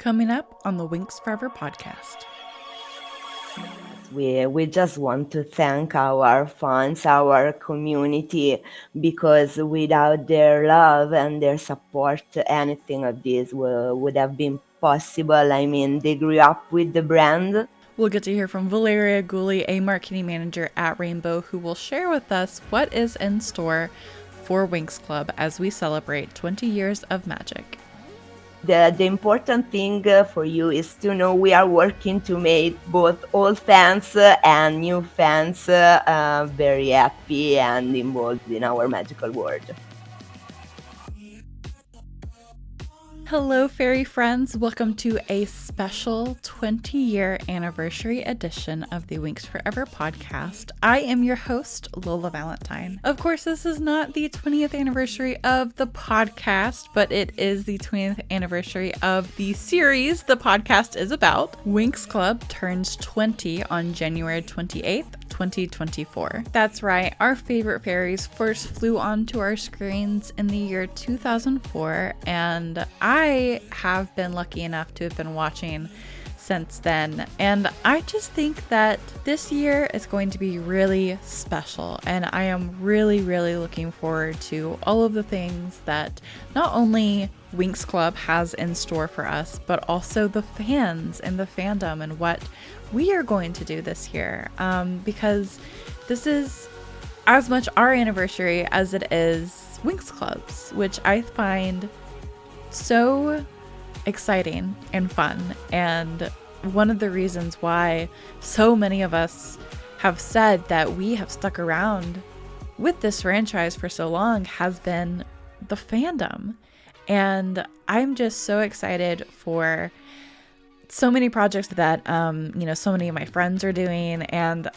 Coming up on the Winx Forever podcast. We just want to thank our fans, our community, because without their love and their support, anything of this would have been possible. I mean, they grew up with the brand. We'll get to hear from Valeria Gulli, a marketing manager at Rainbow, who will share with us what is in store for Winx Club as we celebrate 20 years of magic. The important thing for you is to know we are working to make both old fans and new fans very happy and involved in our magical world. Hello, fairy friends. Welcome to a special 20-year anniversary edition of the Winx Forever podcast. I am your host, Lola Valentine. Of course, this is not the 20th anniversary of the podcast, but it is the 20th anniversary of the series the podcast is about. Winx Club turns 20 on January 28th. 2024. That's right, our favorite fairies first flew onto our screens in the year 2004, and I have been lucky enough to have been watching since then. And I just think that this year is going to be really special, and I am really looking forward to all of the things that not only Winx Club has in store for us, but also the fans and the fandom and what we are going to do this year, because this is as much our anniversary as it is Winx Club's, which I find so exciting and fun. And one of the reasons why so many of us have said that we have stuck around with this franchise for so long has been the fandom. And I'm just so excited for so many projects that, so many of my friends are doing, and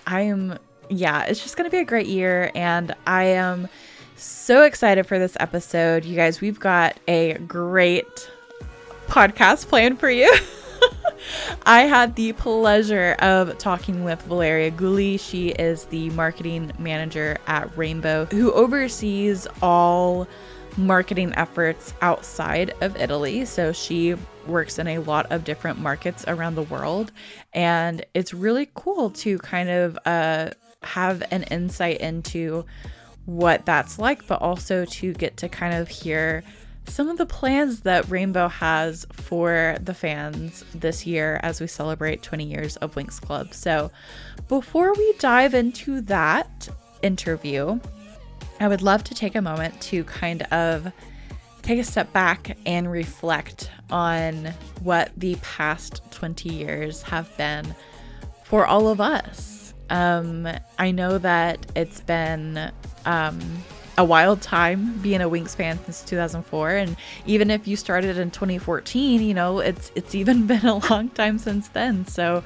it's just going to be a great year, and I am so excited for this episode. You guys, we've got a great podcast planned for you. I had the pleasure of talking with Valeria Gulli. She is the marketing manager at Rainbow, who oversees all marketing efforts outside of Italy. So she works in a lot of different markets around the world, and it's really cool to kind of have an insight into what that's like, but also to get to kind of hear some of the plans that Rainbow has for the fans this year as we celebrate 20 years of Winx Club. So before we dive into that interview, I would love to take a moment to kind of take a step back and reflect on what the past 20 years have been for all of us. I know that it's been a wild time being a Winx fan since 2004, and even if you started in 2014, it's even been a long time since then. So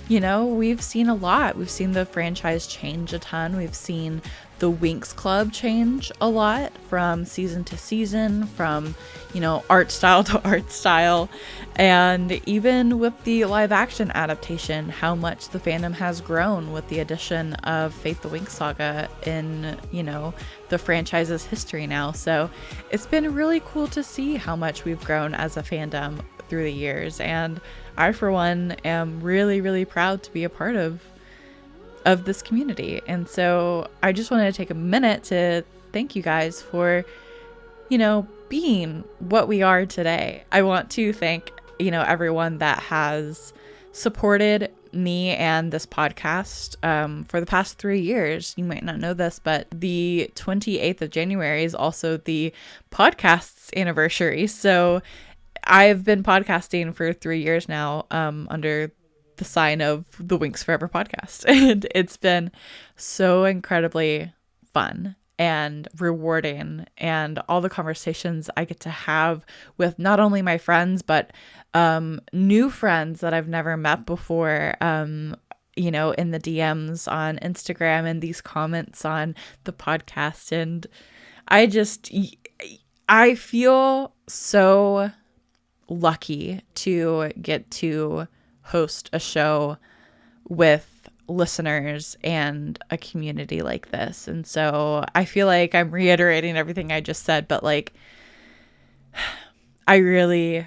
we've seen a lot. We've seen the franchise change a ton. We've seen the Winx Club change a lot from season to season, from, art style to art style. And even with the live action adaptation, how much the fandom has grown with the addition of Fate the Winx Saga in, the franchise's history now. So it's been really cool to see how much we've grown as a fandom through the years. And I, for one, am really proud to be a part of this community. And so I just wanted to take a minute to thank you guys for, being what we are today. I want to thank, everyone that has supported me and this podcast for the past 3 years. You might not know this, but the 28th of January is also the podcast's anniversary. So I've been podcasting for 3 years now under the sign of the Winx Forever podcast. And it's been so incredibly fun and rewarding, and all the conversations I get to have with not only my friends, but new friends that I've never met before, in the DMs on Instagram and these comments on the podcast. And I feel so lucky to get to host a show with listeners and a community like this. And so I feel like I'm reiterating everything I just said, but I really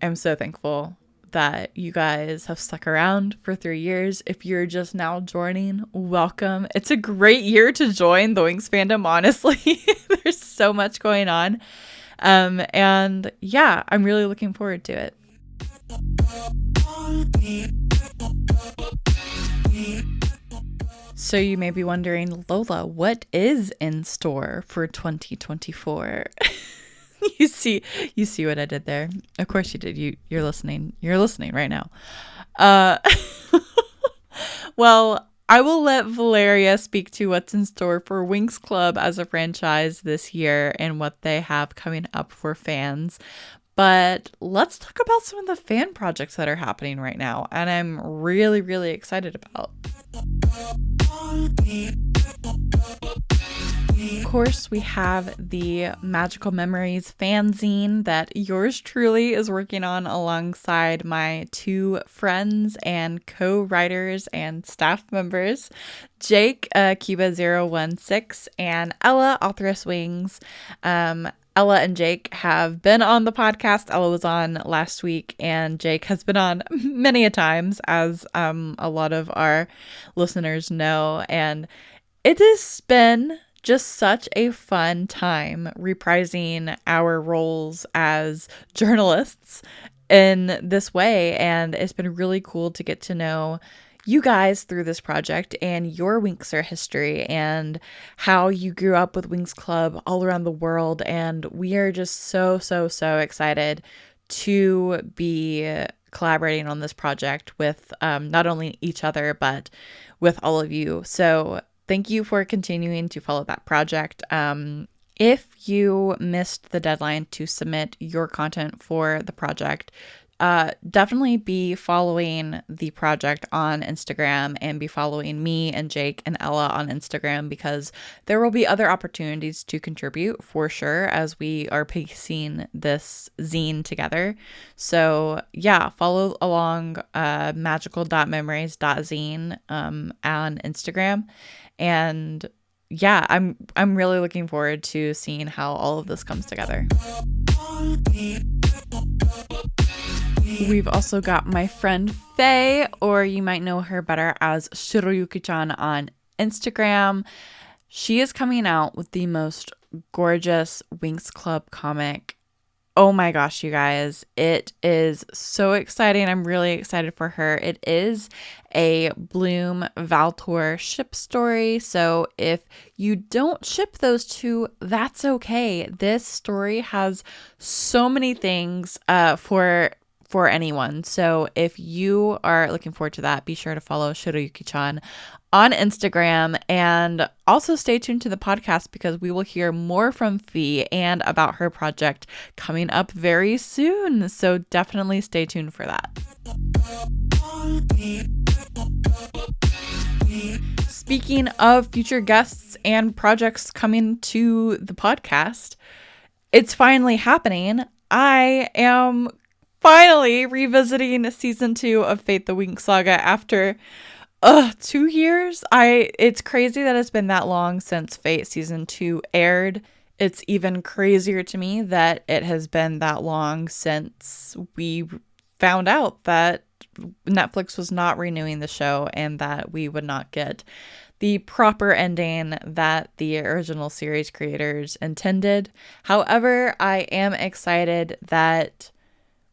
am so thankful that you guys have stuck around for 3 years. If you're just now joining, welcome. It's a great year to join the Winx fandom, honestly. There's so much going on. And yeah, I'm really looking forward to it. So you may be wondering, Lola, what is in store for 2024? You see what I did there. Of course you did. You're listening. You're listening right now. Well, I will let Valeria speak to what's in store for Winx Club as a franchise this year and what they have coming up for fans. But let's talk about some of the fan projects that are happening right now, and I'm really, really excited about. Of course, we have the Magical Memories fanzine that yours truly is working on alongside my 2 friends and co-writers and staff members, Jake, Kiba016, and Ella, Authoress Wings. Ella and Jake have been on the podcast. Ella was on last week, and Jake has been on many a times, as a lot of our listeners know. And it has been just such a fun time reprising our roles as journalists in this way. And it's been really cool to get to know you guys through this project and your Winxer history and how you grew up with Winx Club all around the world. And we are just so excited to be collaborating on this project with not only each other, but with all of you. So thank you for continuing to follow that project. If you missed the deadline to submit your content for the project, definitely be following the project on Instagram and be following me and Jake and Ella on Instagram, because there will be other opportunities to contribute for sure as we are pacing this zine together. So yeah, follow along magical.memories.zine on Instagram. And yeah, I'm really looking forward to seeing how all of this comes together. We've also got my friend Faye, or you might know her better as Shiroyuki-chan on Instagram. She is coming out with the most gorgeous Winx Club comic. Oh my gosh, you guys. It is so exciting. I'm really excited for her. It is a Bloom Valtor ship story. So if you don't ship those two, that's okay. This story has so many things for anyone. So if you are looking forward to that, be sure to follow Shiroyuki-chan on Instagram, and also stay tuned to the podcast because we will hear more from Fee and about her project coming up very soon. So definitely stay tuned for that. Speaking of future guests and projects coming to the podcast, it's finally happening. I am finally revisiting season 2 of Fate the Winx Saga after 2 years. It's crazy that it's been that long since Fate season 2 aired. It's even crazier to me that it has been that long since we found out that Netflix was not renewing the show and that we would not get the proper ending that the original series creators intended. However, I am excited that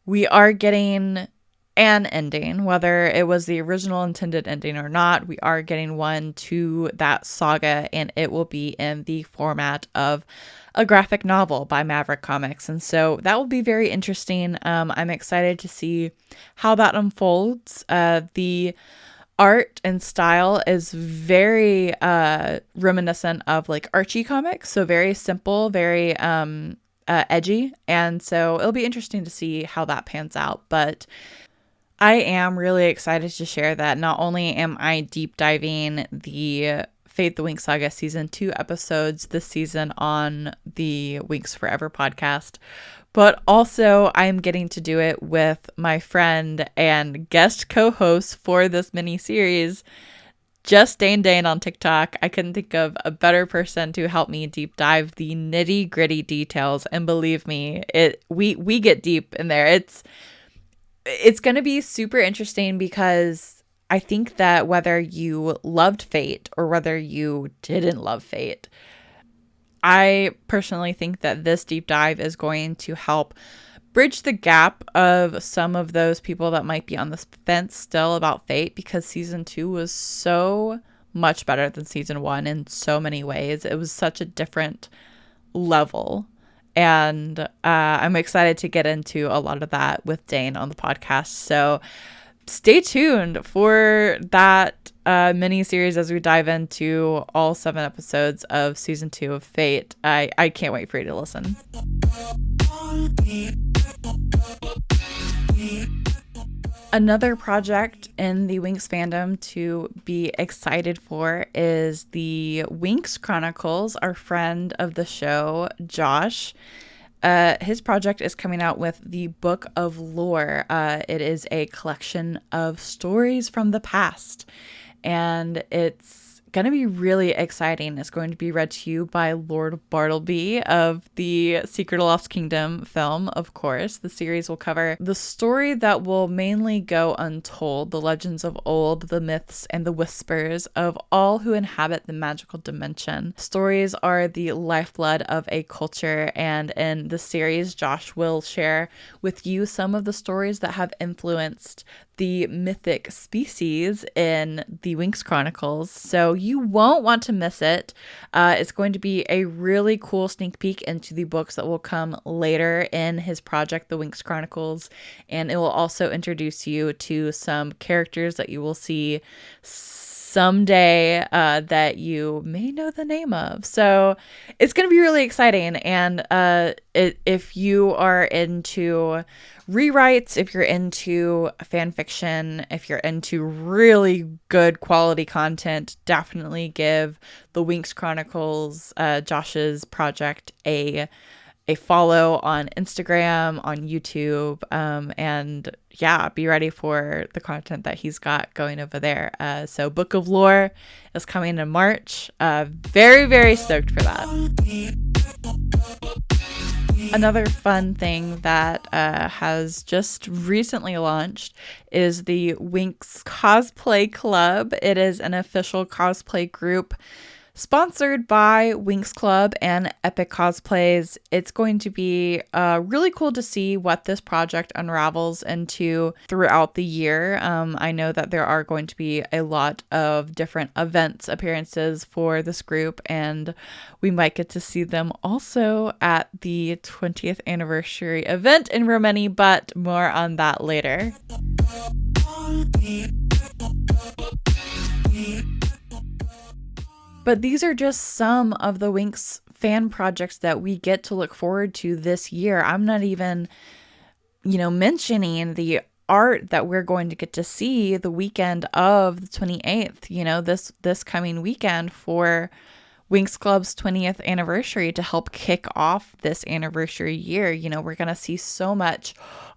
we are getting an ending, whether it was the original intended ending or not. We are getting one to that saga, and it will be in the format of a graphic novel by Maverick Comics. And so that will be very interesting. I'm excited to see how that unfolds. The art and style is very reminiscent of like Archie comics, so very simple, very edgy, and so it'll be interesting to see how that pans out. But I am really excited to share that not only am I deep diving the Fate the Winx Saga season 2 episodes this season on the Winx Forever podcast, but also I'm getting to do it with my friend and guest co-host for this mini series, Just Dane on TikTok. I couldn't think of a better person to help me deep dive the nitty gritty details, and believe me, we get deep in there. it's going to be super interesting because I think that whether you loved Fate or whether you didn't love Fate, I personally think that this deep dive is going to help bridge the gap of some of those people that might be on the fence still about Fate, because season 2 was so much better than season 1 in so many ways. It was such a different level. And I'm excited to get into a lot of that with Dane on the podcast. So stay tuned for that mini series as we dive into all 7 episodes of season 2 of Fate. I can't wait for you to listen. Another project in the Winx fandom to be excited for is the WinxChronicles. Our friend of the show, Josh, his project is coming out with the Book of Lore. It is a collection of stories from the past, and it's going to be really exciting. It's going to be read to you by Lord Bartleby of the Secret of Lost Kingdom film, of course. The series will cover the story that will mainly go untold, the legends of old, the myths, and the whispers of all who inhabit the magical dimension. Stories are the lifeblood of a culture, and in the series, Josh will share with you some of the stories that have influenced the mythic species in the WinxChronicles, so you won't want to miss it. It's going to be a really cool sneak peek into the books that will come later in his project, the WinxChronicles, and it will also introduce you to some characters that you will see someday that you may know the name of. So it's going to be really exciting. And if you are into rewrites, if you're into fan fiction, if you're into really good quality content, definitely give the WinxChronicles, Josh's project, a follow on Instagram, on YouTube, and yeah, be ready for the content that he's got going over there. So Book of Lore is coming in March. Very, very stoked for that. Another fun thing that has just recently launched is the Winx Cosplay Club. It is an official cosplay group sponsored by Winx Club and Epic Cosplays. It's going to be really cool to see what this project unravels into throughout the year. I know that there are going to be a lot of different events, appearances for this group, and we might get to see them also at the 20th anniversary event in Rimini, but more on that later. But these are just some of the Winx fan projects that we get to look forward to this year. I'm not even, mentioning the art that we're going to get to see the weekend of the 28th, this coming weekend for Winx Club's 20th anniversary to help kick off this anniversary year. We're going to see so much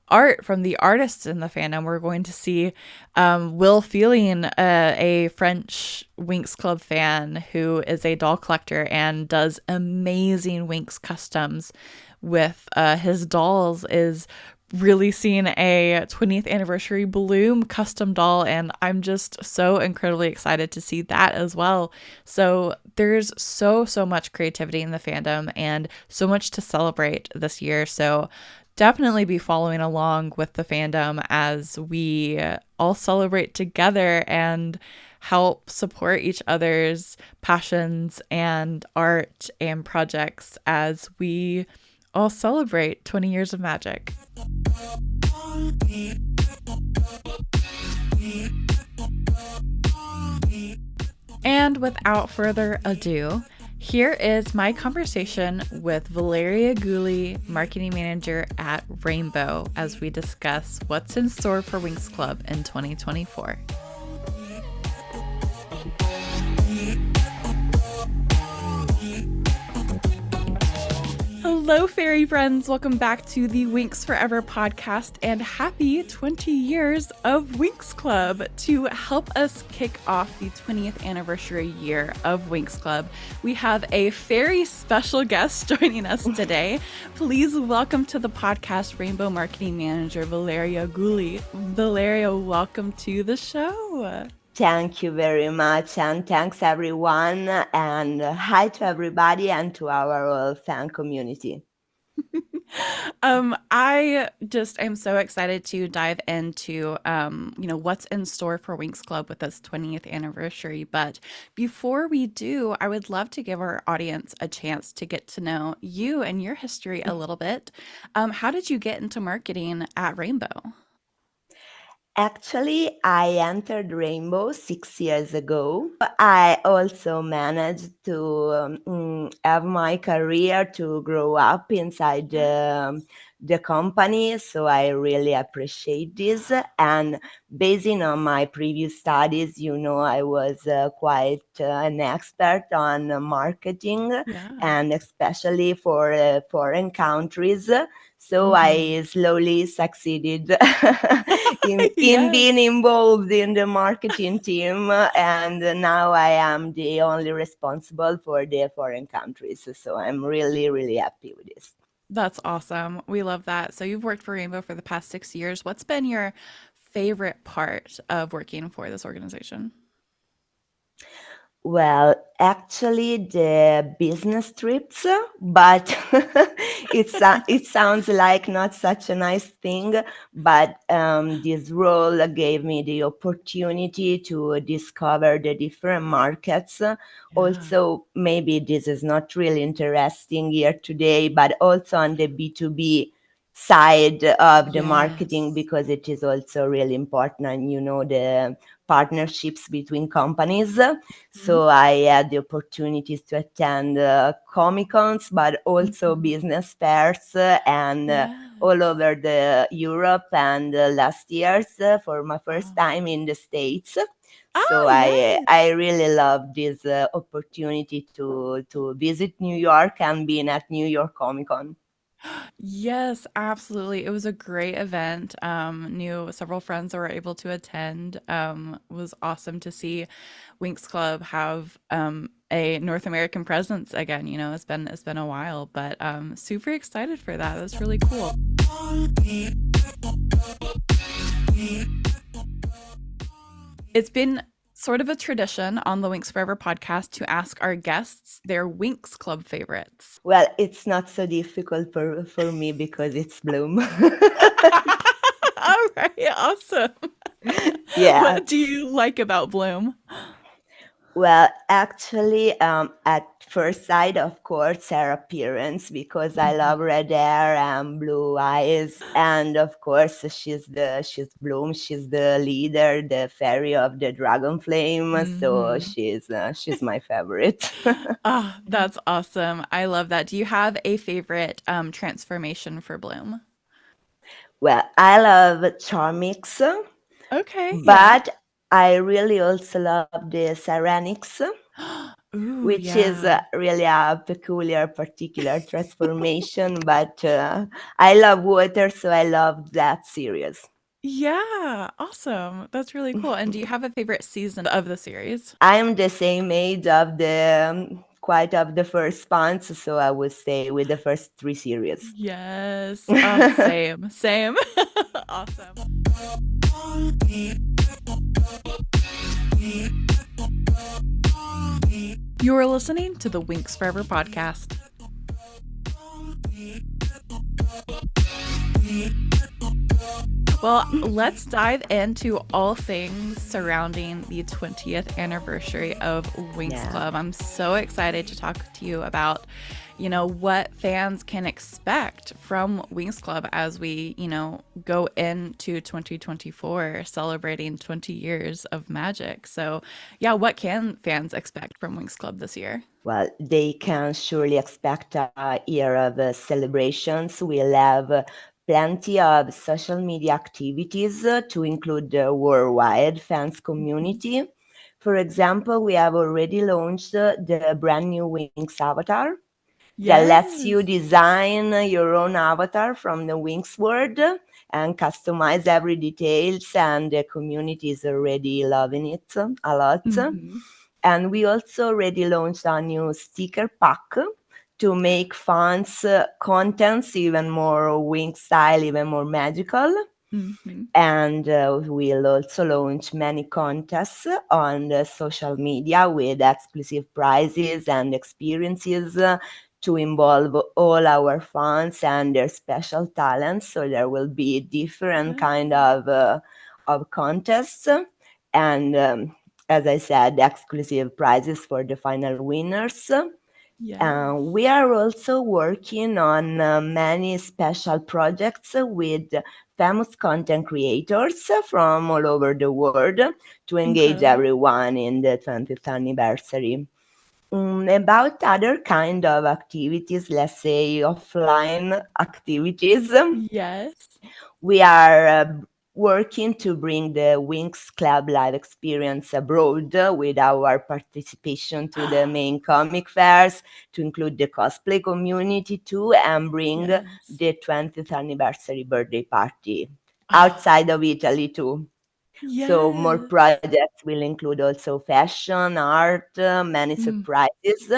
art from the artists in the fandom. We're going to see Will Feeling, a French Winx Club fan who is a doll collector and does amazing Winx customs with his dolls, is releasing a 20th anniversary Bloom custom doll, and I'm just so incredibly excited to see that as well. So there's so much creativity in the fandom and so much to celebrate this year. So definitely be following along with the fandom as we all celebrate together and help support each other's passions and art and projects as we all celebrate 20 years of magic. And without further ado, here is my conversation with Valeria Gulli, marketing manager at Rainbow, as we discuss what's in store for Winx Club in 2024. Hello, fairy friends. Welcome back to the Winx Forever podcast and happy 20 years of Winx Club. To help us kick off the 20th anniversary year of Winx Club, we have a very special guest joining us today. Please welcome to the podcast Rainbow Marketing Manager Valeria Gulli. Valeria, welcome to the show. Thank you very much, and thanks everyone, and hi to everybody and to our fan community. I just am so excited to dive into what's in store for Winx Club with this 20th anniversary. But before we do, I would love to give our audience a chance to get to know you and your history a little bit. How did you get into marketing at Rainbow? Actually, I entered Rainbow 6 years ago. I also managed to have my career to grow up inside the company, so I really appreciate this. And basing on my previous studies, I was quite an expert on marketing, Yeah. and especially for foreign countries. So Hmm. I slowly succeeded in Yes. being involved in the marketing team, and now I am the only responsible for the foreign countries. So I'm really, really happy with this. That's awesome. We love that. So you've worked for Rainbow for the past 6 years. What's been your favorite part of working for this organization? Well, actually, the business trips, but it sounds like not such a nice thing. But this role gave me the opportunity to discover the different markets. Yeah. Also, maybe this is not really interesting here today, but also on the B2B side of the marketing, Yes. because it is also really important, the partnerships between companies. Mhm. So I had the opportunities to attend Comic Cons, but also Mhm. business fairs, and all Yes. over the Europe. And last year's for my first Wow. time in the States. So Ah, I yes. really love this opportunity to visit New York and being at New York Comic Con. Yes, absolutely. It was a great event. Knew several friends that were able to attend. It was awesome to see Winx Club have a North American presence again. It's been a while, but super excited for that. That's really cool. It's been sort of a tradition on the Winx Forever podcast to ask our guests their Winx Club favorites. Well, it's not so difficult for me because it's Bloom. All right, awesome. Yeah. What do you like about Bloom? Well, actually, at first sight, of course, her appearance, because I love Mhm. red hair and blue eyes, and of course, she's Bloom. She's the leader, the fairy of the dragon flame. So Mhm. she's my favorite. Ah, that's awesome. I love that. Do you have a favorite transformation for Bloom? Well, I love Charmix, Okay, yeah. but I really also love the Syrenix, Ooh, which is yeah. really a peculiar, particular transformation. But I love water, so I love that series. Yeah, awesome. That's really cool. And do you have a favorite season of the series? I'm the same age of the quite of the first spawns, so I would stay with the first three series. Yes. Oh, same, same. Awesome. You are listening to the Winx Forever podcast. Well, let's dive into all things surrounding the 20th anniversary of Winx Yeah. Club. I'm so excited to talk to you about, what fans can expect from Winx Club as we, go into 2024 celebrating 20 years of magic. So, yeah, what can fans expect from Winx Club this year? Well, they can surely expect a year of celebrations. We'll have plenty of social media activities to include the worldwide fans Mhm. community. For example, we have already launched the brand new Winx avatar. that lets you Yes. design your own avatar from the Winx world and customize every details, and the community is already loving it a lot. Mm-hmm. And we also already launched a new sticker pack to make fans contents even more Winx style, even more magical. Mm-hmm. And we'll also launch many contests on the social media with exclusive prizes and experiences to involve all our fans and their special talents. So there will be different kind Yes. of contests, and as I said, exclusive prizes for the final winners. Yes. We are also working on many special projects with famous content creators from all over the world to engage Incredible. everyone in the 20th anniversary. About other kind of activities, let's say offline activities, Yes. we are working to bring the Winx Club live experience abroad with our participation to the main comic fairs, to include the cosplay community too, and bring Yes. the 20th anniversary birthday party Ah, outside of Italy too. So more yes. projects will include also fashion, art, many Mm, surprises.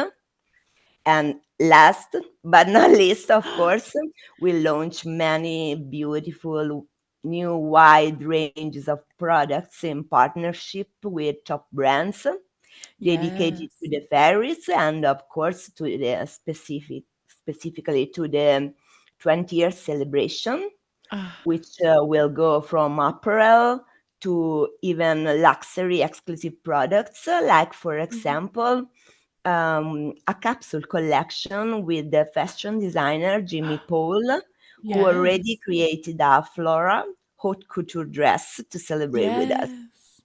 And last but not least, of course, we launch many beautiful new wide ranges of products in partnership with top brands dedicated to yes. the fairies, and of course to the specifically to the 20-year celebration, Ah, which will go from apparel to even luxury exclusive products, like for mhm. example a capsule collection with the fashion designer Jimmy Paul, who already Yes. created a Flora haute couture dress to celebrate with us. Yes.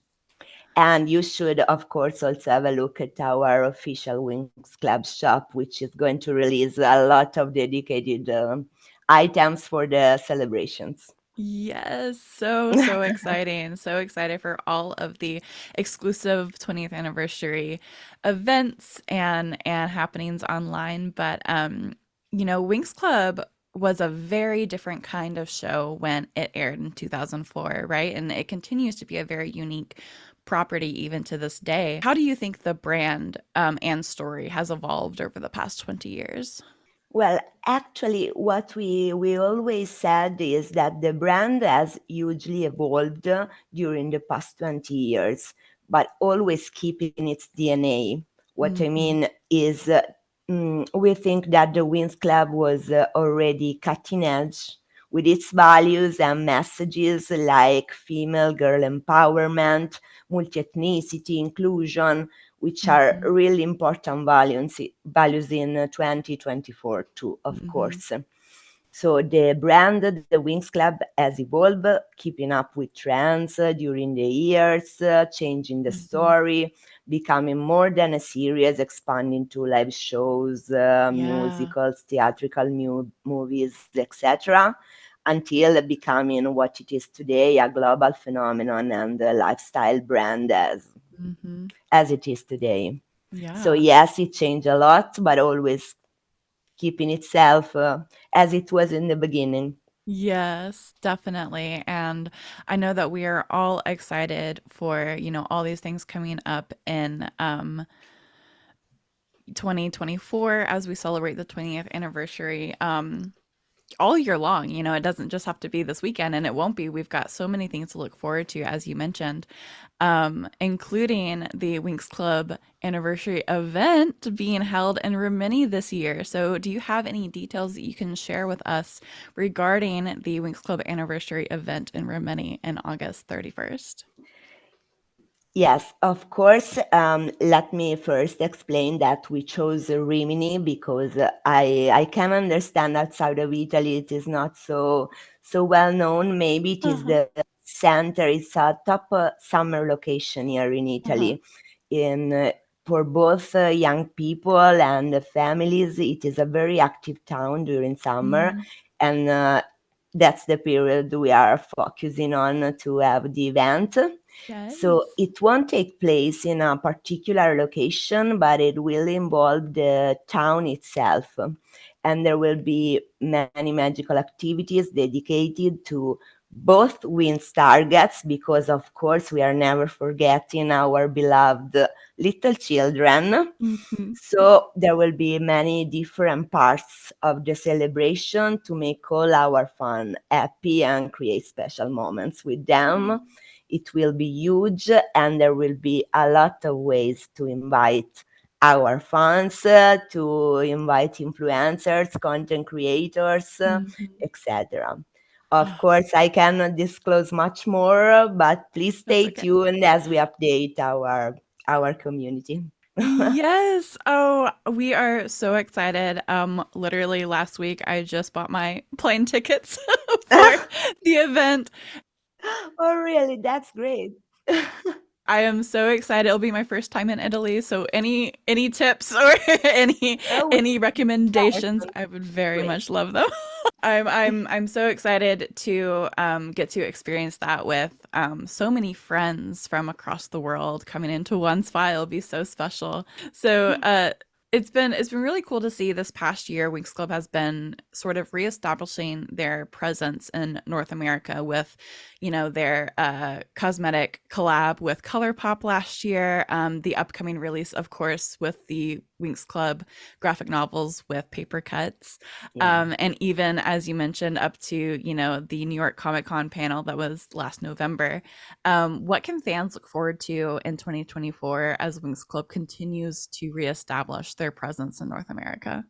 And you should, of course, also have a look at our official Winx Club shop, which is going to release a lot of dedicated items for the celebrations. Yes, so, so exciting. So excited for all of the exclusive 20th anniversary events and happenings online. But Winx Club was a very different kind of show when it aired in 2004, right? And it continues to be a very unique property even to this day. How do you think the brand and story has evolved over the past 20 years? Well, actually, what we always said is that the brand has hugely evolved during the past 20 years, but always keeping its DNA. What I Mm-hmm. mean is, we think that the Winx Club was already cutting edge with its values and messages like female girl empowerment, multi ethnicity, inclusion, which are Mm-hmm. really important values in 2024 too, of Mm-hmm. course. So the brand, the Winx Club, has evolved, keeping up with trends during the years, changing the Mm-hmm. story, becoming more than a series, expanding to live shows, Yeah. musicals, theatrical movies, etc., until becoming what it is today, a global phenomenon and a lifestyle brand Mm-hmm. as it is today. So Yeah. yes, it changed a lot, but always keeping itself as it was in the beginning. Yes, definitely. And I know that we are all excited for, all these things coming up in 2024 as we celebrate the 20th anniversary. All year long. It doesn't just have to be this weekend, and it won't be. We've got so many things to look forward to, as you mentioned, including the Winx Club anniversary event being held in Rimini this year. So, do you have any details that you can share with us regarding the Winx Club anniversary event in Rimini in August 31st? Yes, of course. Let me first explain that we chose Rimini because I can understand outside of Italy it is not so well known. Maybe it is Uh-huh. the center. It's a top summer location here in Uh-huh. Italy. In For both young people and families, it is a very active town during summer, Mm, and that's the period we are focusing on to have the event. So Yes. it won't take place in a particular location, but it will involve the town itself. And there will be many magical activities dedicated to both wins targets, because of course we are never forgetting our beloved little children. Hmm. So there will be many different parts of the celebration to make all our fun happy and create special moments with them. It will be huge, and there will be a lot of ways to invite our fans, to invite influencers, content creators, Hmm. etc. Of course, I cannot disclose much more, but please That's stay okay. tuned as we update our community. Yes. Oh, we are so excited. Literally last week I just bought my plane tickets for the event. Oh, really? That's great. I am so excited. It'll be my first time in Italy, so any tips or any Oh, any yes, recommendations, I would very great. much love them. I'm so excited to get to experience that with so many friends from across the world coming into one spot. It'll be so special. So it's been really cool to see this past year. Winx Club has been sort of reestablishing their presence in North America with, their cosmetic collab with ColourPop last year. The upcoming release, of course, with the Winx Club graphic novels with paper cuts, Yeah. and even as you mentioned, up to the New York Comic Con panel that was last November. What can fans look forward to in 2024 as Winx Club continues to reestablish their presence in North America?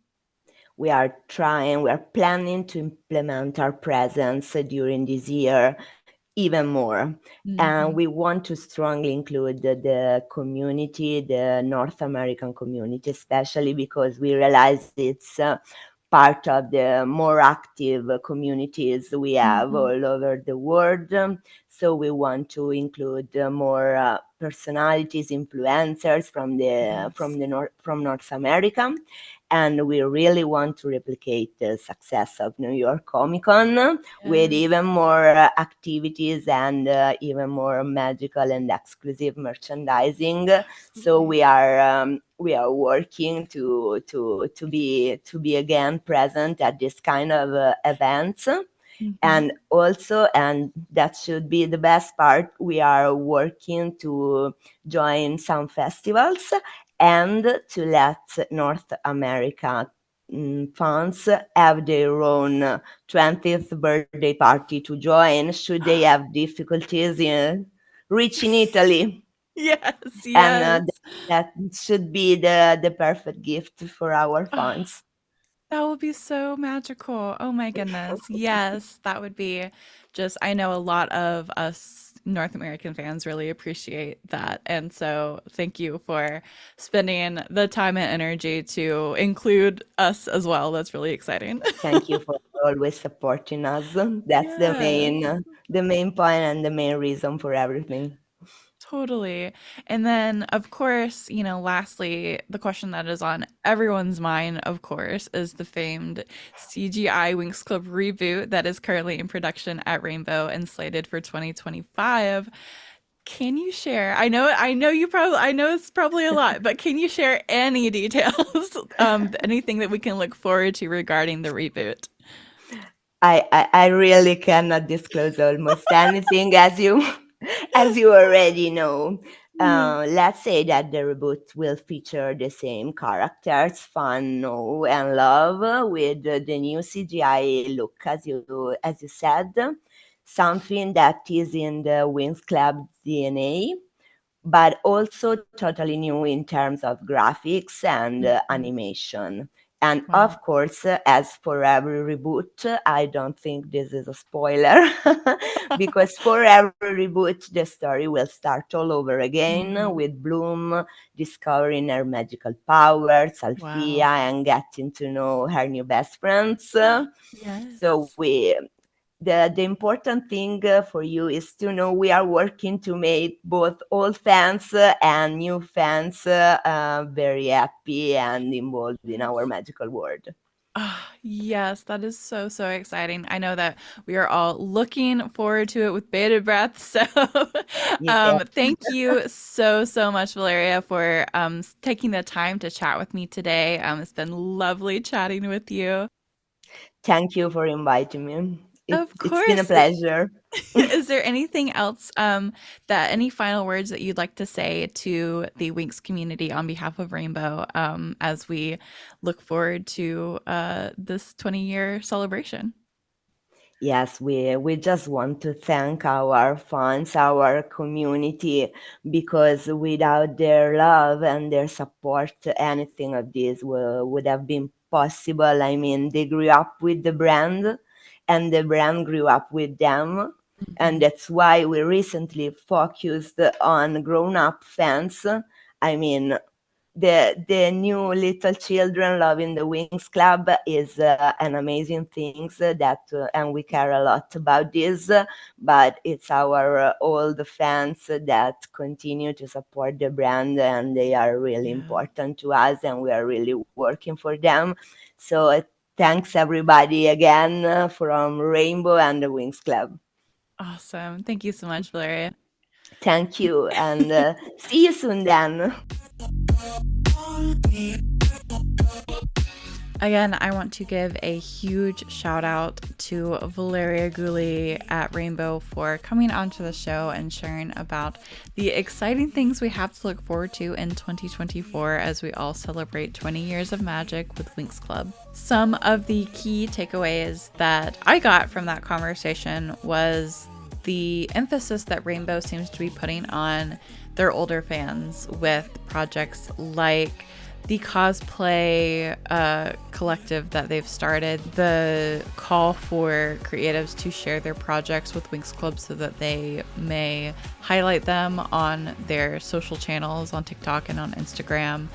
We are planning to implement our presence during this year even more. And we Hmm. want to strongly include the community, the North American community, especially because we realize it's part of the more active communities we have Hmm. all over the world. So we want to include more personalities, influencers Yes. from North America, and we really want to replicate the success of New York Comic Con with Yes. even more activities and even more magical and exclusive merchandising. So Absolutely. we are working to be again present at this kind of events. Hmm. And also, and that should be the best part, we are working to join some festivals and to let North America fans have their own 20th birthday party to join should they have difficulties in reaching Italy. Yes, And yes. that should be the perfect gift for our Ah, fans. that would be so magical. Oh my goodness. Yes, that would be just, I know a lot of us North American fans really appreciate that. And so thank you for spending the time and energy to include us as well. That's really exciting. Thank you for always supporting us. That's Yes. the main point and the main reason for everything. Totally. And then, of course, lastly, the question that is on everyone's mind, of course, is the famed CGI Winx Club reboot that is currently in production at Rainbow and slated for 2025. Can you share? I know it's probably a lot, but can you share any details, anything that we can look forward to regarding the reboot? I really cannot disclose almost anything, as you as you already know. Yeah. Let's say that the reboot will feature the same characters, fun, know, and love, with the new CGI look, as you said, something that is in the Winx Club DNA, but also totally new in terms of graphics and Mhm. animation. And Wow. of course, as for every reboot, I don't think this is a spoiler, because for every reboot, the story will start all over again Mhm. with Bloom discovering her magical powers, Althea, Wow. and getting to know her new best friends. So Yes. the important thing for you is to know we are working to make both old fans and new fans very happy and involved in our Yes. magical world. Ah, yes, that is so, so exciting. I know that we are all looking forward to it with bated breath. So, Yeah. thank you so, so much, Valeria, for taking the time to chat with me today. It's been lovely chatting with you. Thank you for inviting me. Of It's been a course. pleasure. Is there anything else that any final words that you'd like to say to the Winx community on behalf of Rainbow as we look forward to this 20-year celebration? Yes, we just want to thank our fans, our community, because without their love and their support, anything of this would have been possible. I mean, they grew up with the brand, and the brand grew up with them. And Mhm. that's why we recently focused on grown up fans. I mean, the new little children loving the Winx Club is an amazing thing that and we care a lot about this, but it's our old fans that continue to support the brand, and they are really Yeah. important to us, and we are really working for them. So thanks everybody again from Rainbow and the Winx Club. Awesome. Thank you so much, Valeria. Thank you, and see you soon then. Again, I want to give a huge shout out to Valeria Gulli at Rainbow for coming onto the show and sharing about the exciting things we have to look forward to in 2024 as we all celebrate 20 years of magic with Winx Club. Some of the key takeaways that I got from that conversation was the emphasis that Rainbow seems to be putting on their older fans with projects like the cosplay collective that they've started, the call for creatives to share their projects with Winx Club so that they may highlight them on their social channels on TikTok and on Instagram.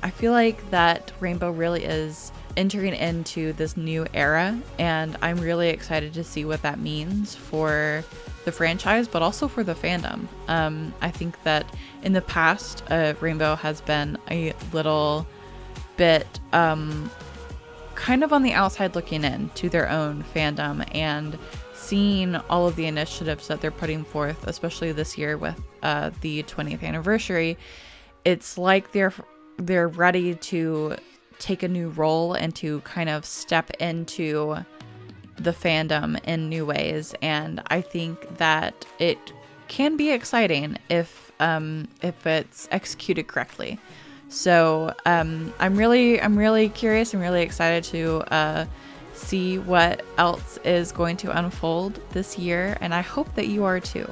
I feel like that Rainbow really is entering into this new era, and I'm really excited to see what that means for the franchise, but also for the fandom. I think that in the past, Rainbow has been a little bit kind of on the outside looking in to their own fandom and seeing all of the initiatives that they're putting forth, especially this year with the 20th anniversary. It's like they're ready to take a new role and to kind of step into the fandom in new ways, and I think that it can be exciting if it's executed correctly. So I'm really curious and really excited to see what else is going to unfold this year, and I hope that you are too.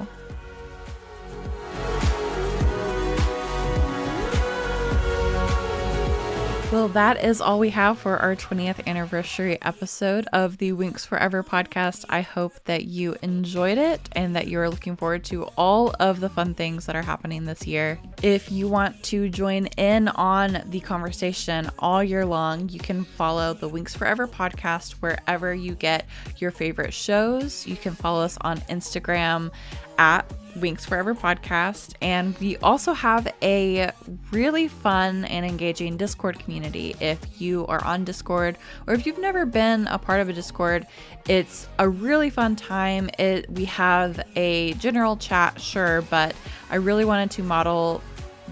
Well, that is all we have for our 20th anniversary episode of the Winx Forever podcast. I hope that you enjoyed it and that you're looking forward to all of the fun things that are happening this year. If you want to join in on the conversation all year long, you can follow the Winx Forever podcast wherever you get your favorite shows. You can follow us on Instagram at Winx Forever Podcast, and we also have a really fun and engaging Discord community. If you are on Discord, or if you've never been a part of a Discord, it's a really fun time. We have a general chat, sure, but I really wanted to model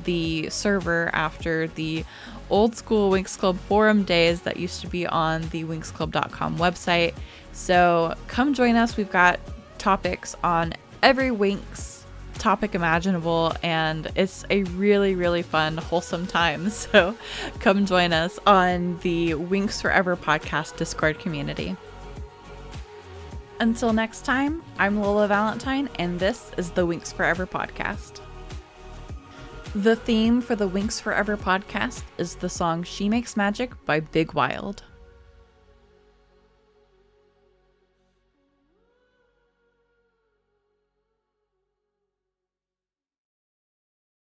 the server after the old school Winx Club forum days that used to be on the winxclub.com website. So come join us. We've got topics on every Winx topic imaginable, and it's a really, really fun, wholesome time. So come join us on the Winx Forever podcast Discord community. Until next time, I'm Lola Valentine, and this is the Winx Forever podcast. The theme for the Winx Forever podcast is the song She Makes Magic by Big Wild.